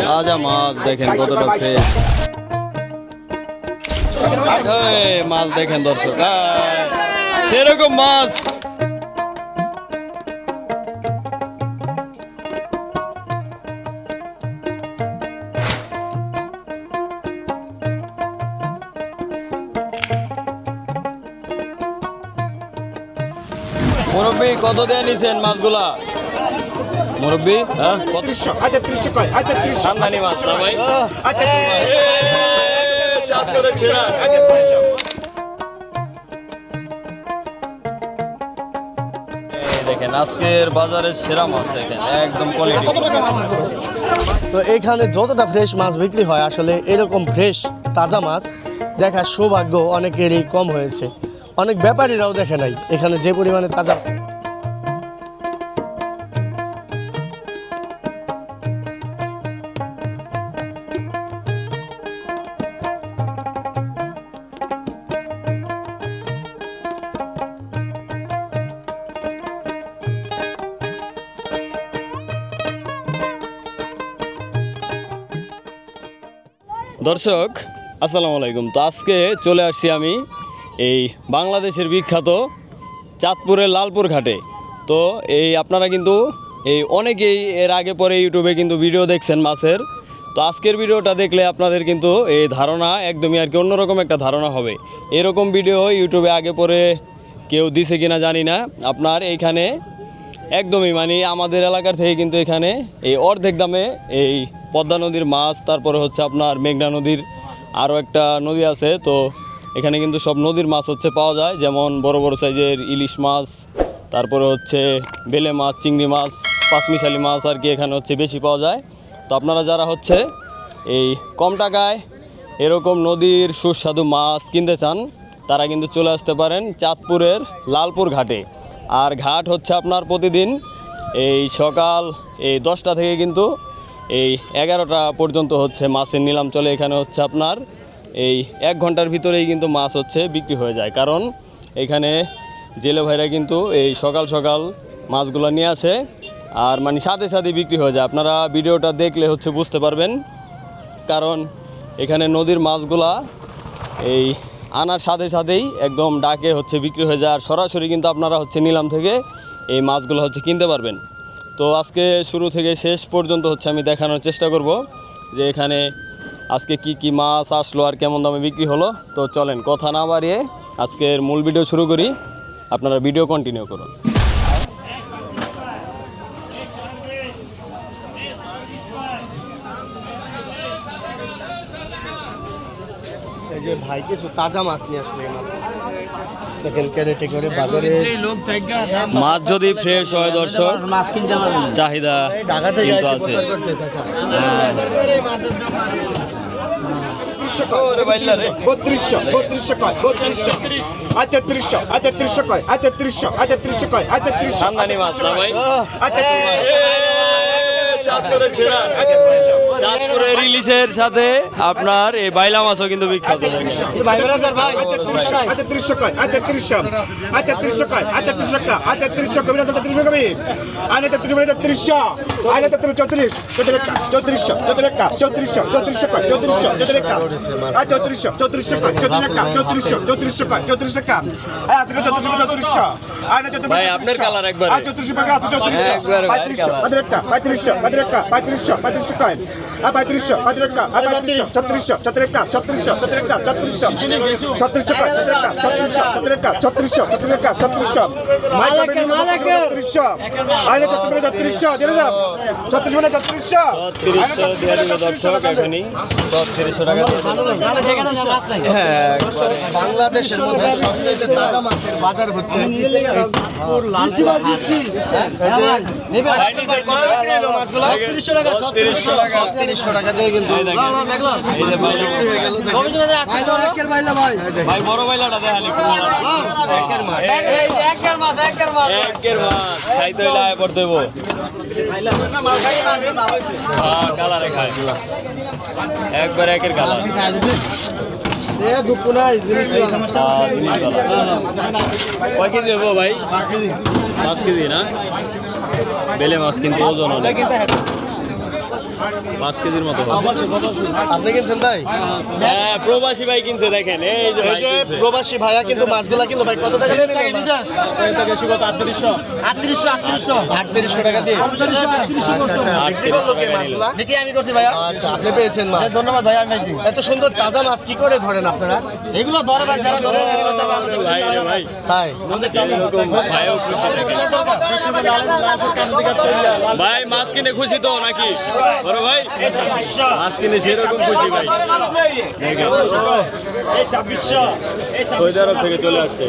তাজা মাছ দেখেন কতটা ফ্রেশ। মাছ দেখেন দর্শক, সেরকম মাছ। মুরব্বী কত দিয়ে নিছেন মাছগুলা? মুরব্বী হ্যাঁ, আমদানি মাছ না ভাই? দেখেন আজকের বাজারের সেরা মাছ দেখেন, একদম কোয়ালিটি। তো এখানে যতটা ফ্রেশ মাছ বিক্রি হয়, আসলে এরকম ফ্রেশ তাজা মাছ দেখার সৌভাগ্য অনেকেরই কম হয়েছে। অনেক ব্যাপারীরাও দেখে নাই এখানে যে পরিমাণে তাজা। দর্শক আসসালামু আলাইকুম। তো আজকে চলে আসছি আমি এই বাংলাদেশের বিখ্যাত চাঁদপুরের লালপুর ঘাটে। তো এই আপনারা কিন্তু এই অনেকেই এর আগে পরে ইউটিউবে কিন্তু ভিডিও দেখছেন মাছের। তো আজকের ভিডিওটা দেখলে আপনাদের কিন্তু এই ধারণা একদমই আর কি অন্যরকম একটা ধারণা হবে। এরকম ভিডিও ইউটিউবে আগে পরে কেউ দিছে কিনা জানি না। আপনার এইখানে একদমই মানে আমাদের এলাকার থেকে কিন্তু এখানে এই অর্ধেক দামে এই পদ্মা নদীর মাছ, তারপরে হচ্ছে আপনার মেঘনা নদীর আরও একটা নদী আছে, তো এখানে কিন্তু সব নদীর মাছ হচ্ছে পাওয়া যায়। যেমন বড় বড় সাইজের ইলিশ মাছ, তারপরে হচ্ছে বেলে মাছ, চিংড়ি মাছ, পাঁচমিশালি মাছ আর কি এখানে হচ্ছে বেশি পাওয়া যায়। তো আপনারা যারা হচ্ছে এই কম টাকায় এরকম নদীর সুস্বাদু মাছ কিনতে চান, তারা কিন্তু চলে আসতে পারেন চাঁদপুরের লালপুর ঘাটে। আর ঘাট হচ্ছে আপনার প্রতিদিন এই সকাল এই 10টা থেকে কিন্তু এই 11টা পর্যন্ত হচ্ছে মাছের নিলাম চলে। এখানে হচ্ছে আপনার এই 1 ঘন্টার ভিতরেই কিন্তু মাছ হচ্ছে বিক্রি হয়ে যায়, কারণ এখানে জেলে ভাইরা কিন্তু এই সকাল সকাল মাছগুলো নিয়ে আসে আর মানে সাথে সাথে বিক্রি হয়ে যায়। আপনারা ভিডিওটা দেখলে হচ্ছে বুঝতে পারবেন, কারণ এখানে নদীর মাছগুলা এই আনার সাথে সাথেই একদম ডাকে হচ্ছে বিক্রি হয়ে যায়। আর সরাসরি কিন্তু আপনারা হচ্ছে নিলাম থেকে এই মাছগুলো হচ্ছে কিনতে পারবেন। তো আজকে শুরু থেকে শেষ পর্যন্ত হচ্ছে আমি দেখানোর চেষ্টা করব যে এখানে আজকে কি কি মাছ আসলো আর কেমন দামে বিক্রি হলো। তো চলেন কথা না বাড়িয়ে আজকের মূল ভিডিও শুরু করি, আপনারা ভিডিও কন্টিনিউ করুন। এই যে ভাই কিছু তাজা মাছ নিয়ে আসলে দেখেন ক্যারেটে করে বাজারে মাছ যদি ফ্রেশ হয় দর্শক, চাহিদা কিন্তু আছে। আমদানি মাছ না ভাই? চাঁদপুরের ইলিশের সাথে আপনার এই বাইলা মাছও কিন্তু বিখ্যাত। ভাই আপনার কালার একবার বাংলাদেশের মধ্যে সবচেয়ে তাজা মাছের বাজার হচ্ছে টাকা দিয়ে কিন্তু ভাই বড় বাইলাটা দেখালি খাইতে হইলে আয় পড়তে হইব। কালারে খায় একবার একের কালার। কয় কেজি হবো ভাই? 5 কেজি না? বেলে মাছ কিন্তু ওজন অনেক, 5 কেজির মতো হবে। আপনি কিনছেন ভাই? হ্যাঁ, প্রবাসী ভাই কিনছে, দেখেন এই যে এই ভাই যে কিনছে। প্রবাসী ভাইয়া কিন্তু মাছগুলা কিন্তু ভাই কত টাকা দিয়ে নিলেন? 3800 টাকা দিয়ে। আচ্ছা, বিক্রি করলো কে মাছগুলা? আমি করছি ভাইয়া। আচ্ছা, আপনি পেয়েছেন মাছ। ধন্যবাদ ভাইয়া, আমি পাইছি। এত সুন্দর তাজা মাছ কি করে ধরেন আপনারা? এগুলো ধরে ভাই, যারা ধরে এগুলো তো আমাদের ভাই রে ভাই, তাই এরকম ভাইও খুশি দেখেন। ভাই মাছ কিনে খুশি তো নাকি বড় ভাই? মাছ কিনে সেরকম খুশি ভাই। দেখেন, সৌদি আরব থেকে চলে আসছে।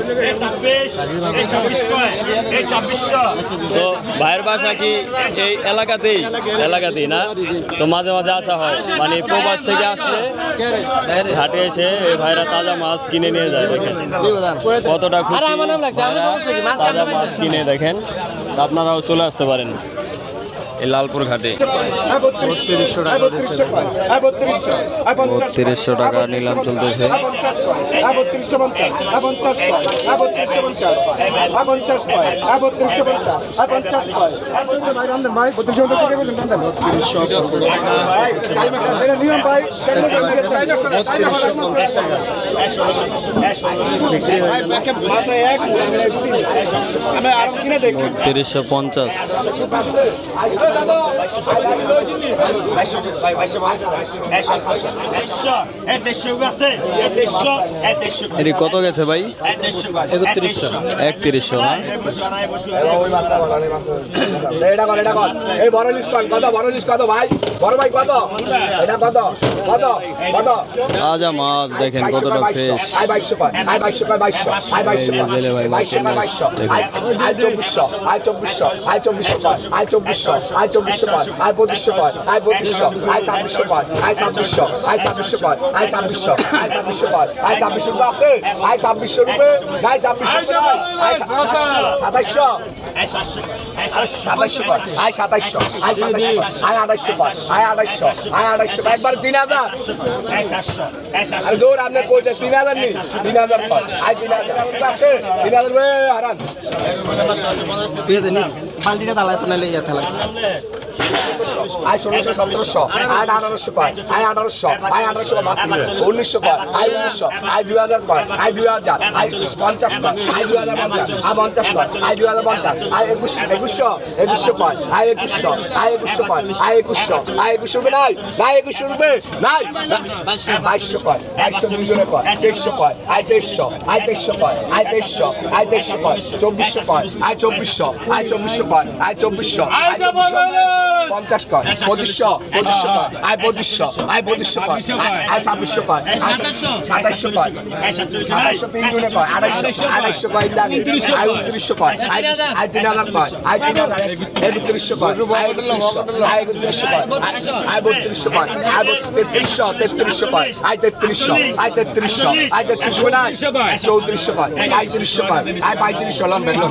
তো ভাইয়ের বাসা কি এই এলাকাতেই না? তো মাঝে মাঝে আসা হয়, মানে প্রবাস থেকে আসলে ঘাটে এসে এই ভাইরা তাজা মাছ কিনে নিয়ে যায়। দেখেন কতটা খুশি আরে আমার নাম লাগছে, আমার ভাইরা সমস্যা কি? মাছ তাজা কাটতে মাছ কিনে। দেখেন আপনারাও চলে আসতে পারেন এই লালপুর ঘাটে। 3200 টাকা দিয়েছে। 3200 টাকা নিলাম চলতেছে। 3250। এটি কত গেছে ভাই? 3100 না? এই বড় লিস্ট কত বড় লিস্ট কত ভাই? বড় ভাই কত? এটা কত? কত? কত? তাজা মাছ দেখেন কতটা ফ্রেশ। আই 2200 কয়, আই 2200 কয় 2200, আই 2200 কয়, 2200 কয় 2200, আই 2400, আই 2400, আই 2400 কয়, আই 2400, আই 2400 কয়, আই 2500 কয়, আই 2500, আই 2600 কয়, আই 2600, আই 2600 কয়, আই 2600, আই 2600 কয়, আই 2600 তো আছে, আই 2600 রুপে, আই 2600 কয়, আই 2700, আই 2700 কয়, আই 2700, আই 2700, আই 2800 কয়, আই 2800, আই 2800 কয়, একবার 3000, আরে দৌড় আপনি কইতে 3000 নি 3000 কয়, আই 3000 আছে 3000 বে হারান বালতিটা তালায় তো নাইলে ইয়া থালা। আই 1600 1700 আই 1800 কয়, আই 1800, আই 1800 মাছ 1900 কয়, আই 1900, আই 2000 কয়, আই 2000, আই 50 কয়, আই 2050, আই 50 কয়, আই 2050, আই 2100 কয়, আই 2100, আই 2100 কয়, আই 2100, আই 2100 রুপে নাই, নাই 2100 রুপে নাই, 2200 কয়, 2200 দুইজনে কয়, 2300 কয়, আই 2300, আই 2300 কয়, আই 2300, আই 2300 কয়, 2400 কয়, আই 2400, আই 2400 কয়, আই 2400, আই 2400 50 কয়, 2500, 2500 কয়, আই 2500, আই 2500 কয়, আই 2600 কয়, আই 2700 কয়, 2700 তিনজনে কয়, 2800 কয় লাগে, আই 2900 কয়, আই 3000 কয়, আই 3000, 3100 কয়, আই 3100, আই 3100 কয়, আই 3200 কয়, আই 3300, 3300 কয়, আই 3300, আই 3300, আই 3300 না, 3400 কয়, আই 3300 কয়, আই 3500 লন বেলন,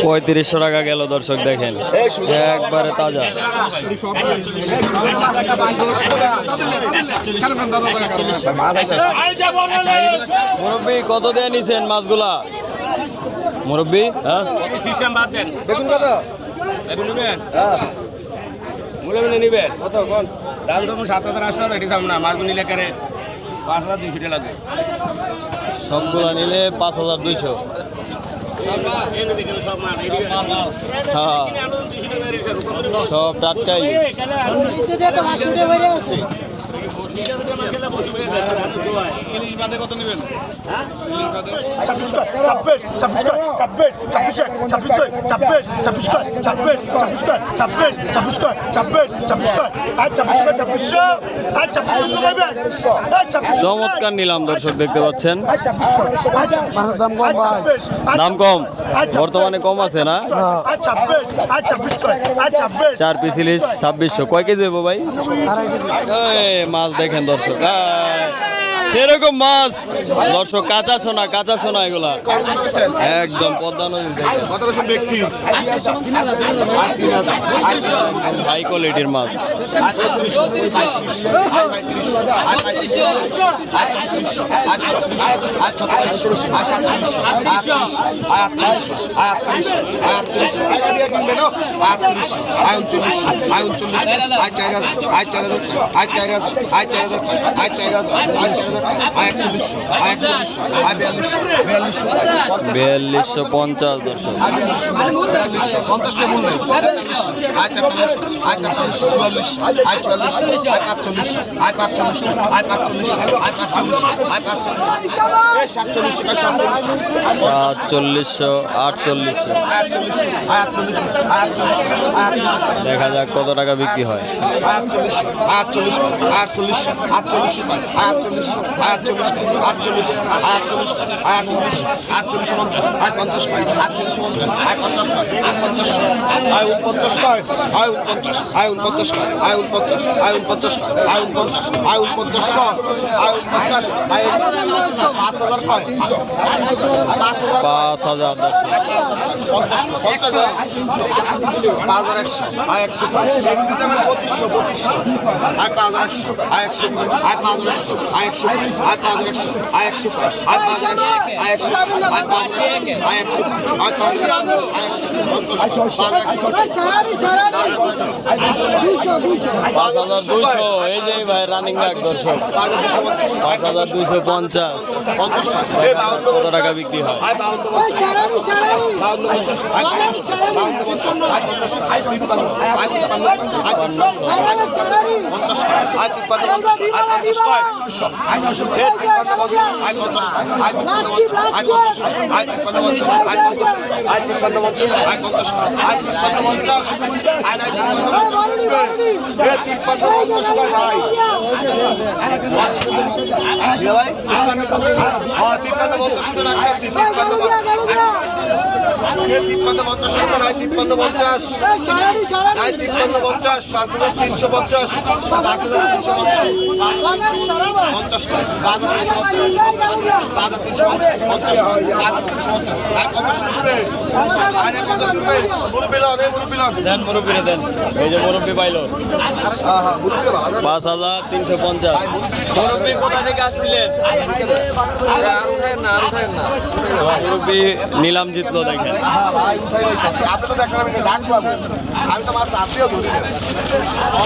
3500 টাকা গেল দর্শক, দেখেন একবারে তাজা। মুরব্বী কত দিয়ে নিছেন মাছগুলা? মুরব্বী হ্যাঁ সিস্টেম বাদ দেন। বেগুন কত? বেগুন নেবেন? হ্যাঁ মূলে মূলে নিবেন? কত কোন? দাম তো 7,000 8,000 এটি দাম না, মাছগুলো নিলে কারে 5,200 টাকা লাগবে। সবগুলা নিলে 5200। হ্যাঁ সব টাটকাই। কত নেবেন? চমৎকার নিলাম দর্শক, দেখতে পাচ্ছেন দাম কম, বর্তমানে কম আছে না? 4 পিস ইলিশ 2600। কয় কেজি দেবো ভাই? এই মাছ দেখেন দর্শক, সেরকম মাছ দর্শক, কাঁচা সোনা এগুলা একদম পদ্মা নদীর দেখেন। কত বছর ব্যক্তি হাই কোয়ালিটির মাছ। বিয়াল্লিশশো 50 দর্শক। সাতচল্লিশশো 4800। দেখা যাক কত টাকা বিক্রি হয়। পাঁচ হাজার এই যে ভাই রানিং ব্যাগ দর্শক 5250। কত টাকা বিক্রি হয়? মুরব্বী দেন, এই যে মুরব্বী পাইলো 5350। মুরব্বী কোথা থেকে আসছিলেন? মুরব্বী নিলাম জিতলো দেখেন। আপনি তো দেখলাম ডাকলাম, আমি তো মাছ রাত্রিও ধরি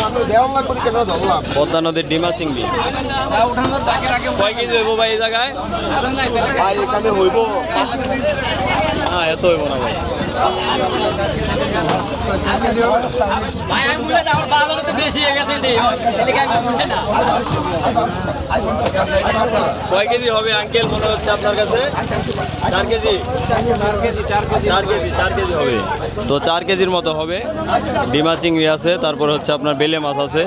আমি দেওয়ার লাগবে কেন ধরলাম। পদ্মা নদীর ডিমা চিংড়ি কয় কেজি হইব ভাই এই জায়গায়? ভাই এখানে হইব 5 কেজি। হ্যাঁ, এত হইব না ভাই। কয় কেজি হবে আঙ্কেল মনে হচ্ছে আপনার কাছে? 4 কেজি। 4 কেজি হবে। তো 4 কেজির মতো হবে। ডিমা চিংড়ি আছে, তারপর হচ্ছে আপনার বেলে মাছ আছে।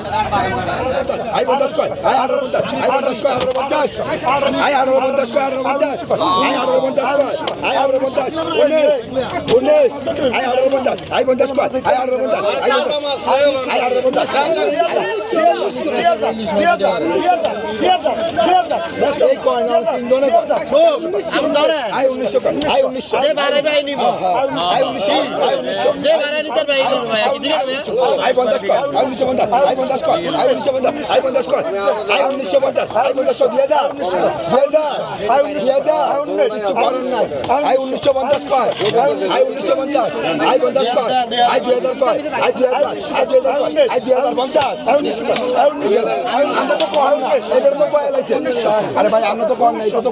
আরে ভাই আমরা তো কম নাই তো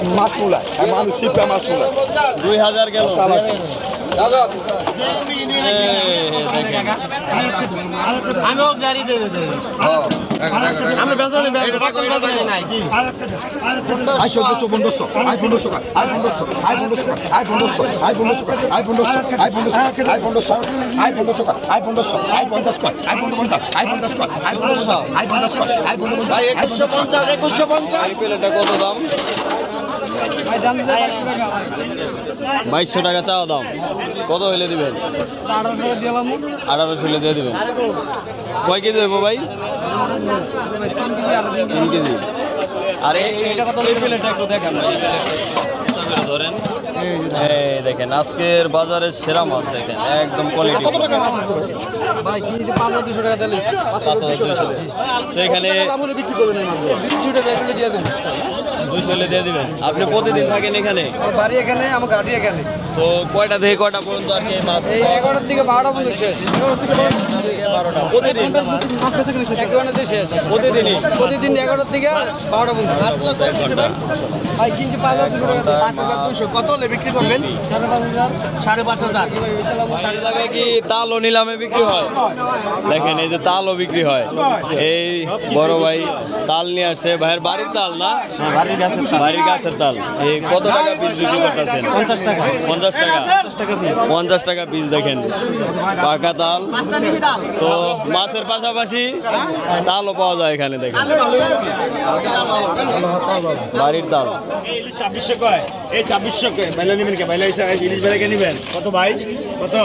মাছ মুলা মানুষ 2000 গেল আমিও গাড়ি দেবে আমরা বেচনি নাই কি I 1400 I 1500 I 1500 I 1500 I 1500 I 1500 I 1500 I 1500 I 1500 I 1500 I 1500 I 50 I 50 I 50 I 50 I 50 I 50 ভাই 2150 2150 এই প্লেটটা কত দাম? ভাই দাম দিতে 2200 টাকা চাওয়া দাম। কত হইলে দিবেন? 1800 টাকা দিলাম 1800 হইলে দিয়ে দিবেন। কয় কেজি হইব ভাই? 3 কেজি আর 3 কেজি। আর এই প্লেটটা একটু দেখান ভাই। ধরেন এই দেখেন আজকের বাজারের সেরা মাছ দেখেন একদম কোয়ালিটি। ভাই কেজিতে 5200 টাকা দিলেন 5200। তো এখানে 200 টাকা এগুলো দিয়ে দেন 200 হইলে দিয়ে দিবেন। আপনি প্রতিদিন থাকেন এখানে? আমার বাড়ি এখানে আমার গাড়ি এখানে তো কয়টা থেকে কয়টা পর্যন্ত আর কি মাছ? এই 11টার থেকে 12টা পর্যন্ত শেষ 12টা প্রতিদিন? 1 ঘন্টাতে শেষ প্রতিদিন 11টার থেকে 12টা পর্যন্ত। ভাই কিনছি 5200 টাকা 5200 কত হলে বিক্রি করবেন? 5500 5500 এই জায়গায় কি তাল ও নিলামে বিক্রি হয়? দেখেন এই যে তালও বিক্রি হয়। এই বড় ভাই তাল নিয়ে আসছে। ভাইয়ের বাড়ির তাল না? বাড়ির গাছের তাল। এই কত টাকা পিস বিক্রি করতেছেন? 50 টাকা। 50 টাকা 50 টাকা পিস। দেখেন পাকা তাল। তো মাছের পাশাপাশি তালও পাওয়া যায় এখানে। দেখেন বাড়ির তাল। 2600 কয় এই 2600 কয় বাইলা নিবেন কে বাইলা ইলিশ বেলা কে নিবেন কত ভাই কত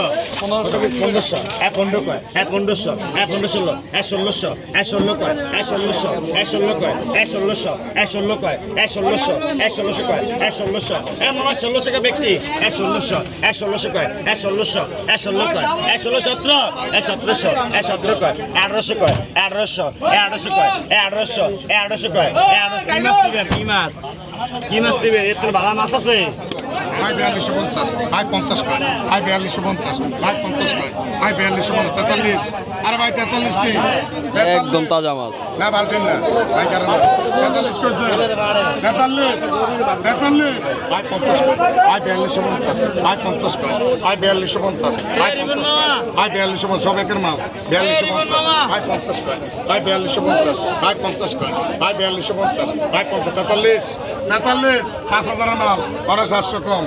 1500 15 কয় 1500 1516 1600 16 কয় 1600 16 কয় 1600 16 কয় 1600 16 কয় 1600 এমন 1600 কা ব্যক্তি 1600 16 কয় 1600 16 কয় 16 17 1700 17 কয় 1800 কয় 1800 1800 কয় 1800 1800 কয় 1800 কি মাছ কি মাছ দিবেন এত ভালো মাছ আছে আই 4250 আই 50 কয় আই 4250 আই 50 কয় আই 4250 43 আর ভাই 43 কি একদম তাজা মাছ। না বালতিন না ভাই কারণ 43 কইছে 43 আই 50 কয় আই 4250 আই 50 কয় আই 4250 আই 50 কয় আই 4250 সব একের মাল 4250 আই 50 কয় আই 4250 আই 50 কয় আই 4250 আই 50 43 5000 মাল পরে 700 কম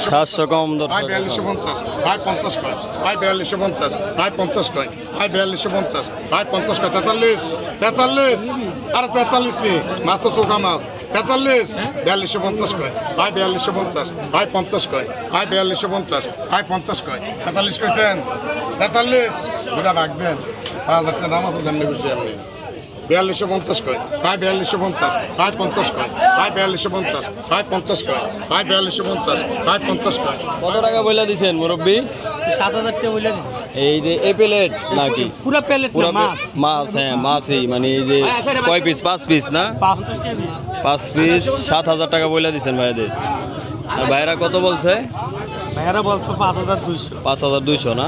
700 কম আই দর্শক। 4250 আই 50 কয় আই 4250 আই 50 কয় আই 4250 আই 50 কয় 43 আর 43 নি মাছ তো চোখা মাছ 43 4250 কয় আই 4250 আই 50 কয় আই 4250 আই 50 কয় 43 কইছেন 43 দুটা ভাগ দেন 5000 টাকা দাম আছে জানলে বেশি আপনি 4250 কয় আই 4250 আই 50 কয় আই 4250 আই 50 কয় আই 4250 আই 50 কয় কত টাকা বইলা দিছেন মুরব্বী? 7000 টাকা বইলা দিছি এই যে প্লেট নাকি পুরো প্লেট পুরো মাছ? হ্যাঁ মাছই মানে এই যে কয় পিস? 5 পিস না? 5 পিস 7000 টাকা বইলা দিছেন ভাইদের। আর ভাইরা কত বলছে? ভাইরা বলছো 5200 5200 না?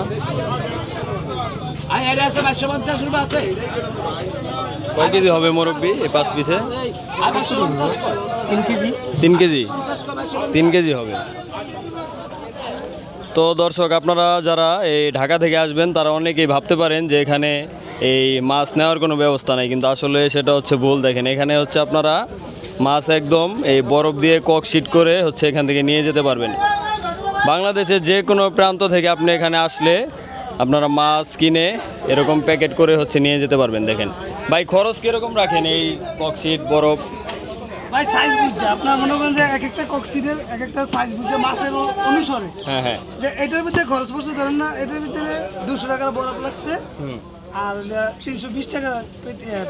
আই এর আছে 550 রুপয়া আছে কয় কেজি হবে মুরব্বী এই 5 পিসে? 3 কেজি 3 কেজি 3 কেজি হবে। তো দর্শক আপনারা যারা এই ঢাকা থেকে আসবেন তারা অনেকেই ভাবতে পারেন যে এখানে এই মাছ নেওয়ার কোনো ব্যবস্থা নেই, কিন্তু আসলে সেটা হচ্ছে ভুল। দেখেন এখানে হচ্ছে আপনারা মাছ একদম এই বরফ দিয়ে কক শিট করে হচ্ছে এখান থেকে নিয়ে যেতে পারবেন। বাংলাদেশের যে কোনো প্রান্ত থেকে আপনি এখানে আসলে আপনারা মাছ কিনে এরকম প্যাকেট করে হচ্ছে নিয়ে যেতে পারবেন। দেখেন ভাই খরচ কীরকম রাখেন এই কক শিট বরফ? ভাই সাইজ বুঝছে আপনার মনে করেন যে এক একটা কক্সিডের এক একটা সাইজ বুঝছে মাছের অনুসারে হ্যাঁ হ্যাঁ যে এটার ভিতরে খরচ পড়ছে ধরেন না এটার ভিতরে 200 টাকার বরফ লাগছে আর 320 টাকা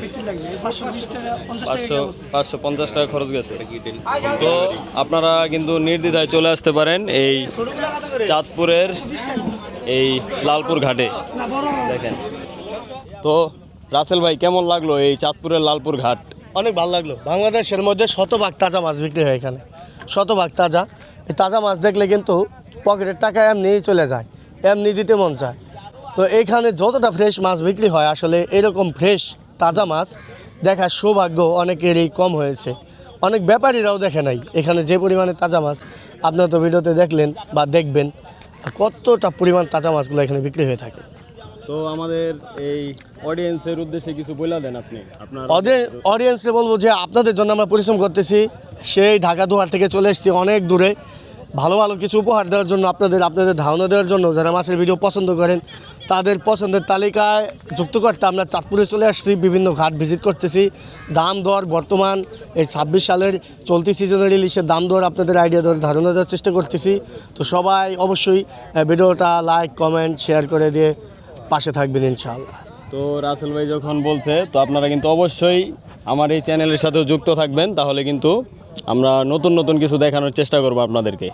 পেটি লাগবে 520 টাকা 50 টাকা 550 টাকা খরচ গেছে। তো আপনারা কিন্তু নির্দ্বিধায় চলে আসতে পারেন এই চাঁদপুরের এই লালপুর ঘাটে। না বড় দেখেন তো রাসেল ভাই কেমন লাগলো এই চাঁদপুরের লালপুর ঘাট? অনেক ভালো লাগলো। বাংলাদেশের মধ্যে শতভাগ তাজা মাছ বিক্রি হয় এখানে, শতভাগ তাজা। এই তাজা মাছ দেখলে কিন্তু পকেটের টাকা এমনিই চলে যায়, এমনি দিতে মন চায়। তো এইখানে যতটা ফ্রেশ মাছ বিক্রি হয় আসলে এরকম ফ্রেশ তাজা মাছ দেখার সৌভাগ্য অনেকেরই কম হয়েছে। অনেক ব্যাপারীরাও দেখে নাই এখানে যে পরিমাণে তাজা মাছ। আপনারা তো ভিডিওতে দেখলেন বা দেখবেন। আর কতটা পরিমাণ তাজা মাছগুলো এখানে বিক্রি হয়ে থাকে। তো আমাদের এই অডিয়েন্সের উদ্দেশ্যে কিছু বলে দেন আপনি আপনার অডিয়েন্সে বলবো যে আপনাদের জন্য আমরা পরিশ্রম করতেছি, সেই ঢাকা দুয়ার থেকে চলে এসেছি অনেক দূরে ভালো ভালো কিছু উপহার দেওয়ার জন্য, আপনাদের ধারণা দেওয়ার জন্য। যারা মাছের ভিডিও পছন্দ করেন তাদের পছন্দের তালিকায় যুক্ত করতে আমরা চাঁদপুরে চলে আসছি, বিভিন্ন ঘাট ভিজিট করতেছি। দাম দর বর্তমান এই 26 সালের চলতি সিজনের ইলিশের দাম দর আপনাদের আইডিয়া দেওয়ার ধারণা দেওয়ার চেষ্টা করতেছি। তো সবাই অবশ্যই ভিডিওটা লাইক কমেন্ট শেয়ার করে দিয়ে পাশে থাকবেন ইনশাআল্লাহ। তো রাসেল ভাই যখন বলছে, তো আপনারা কিন্তু অবশ্যই আমার এই চ্যানেলের সাথেও যুক্ত থাকবেন, তাহলে কিন্তু আমরা নতুন নতুন কিছু দেখানোর চেষ্টা করবো আপনাদেরকে।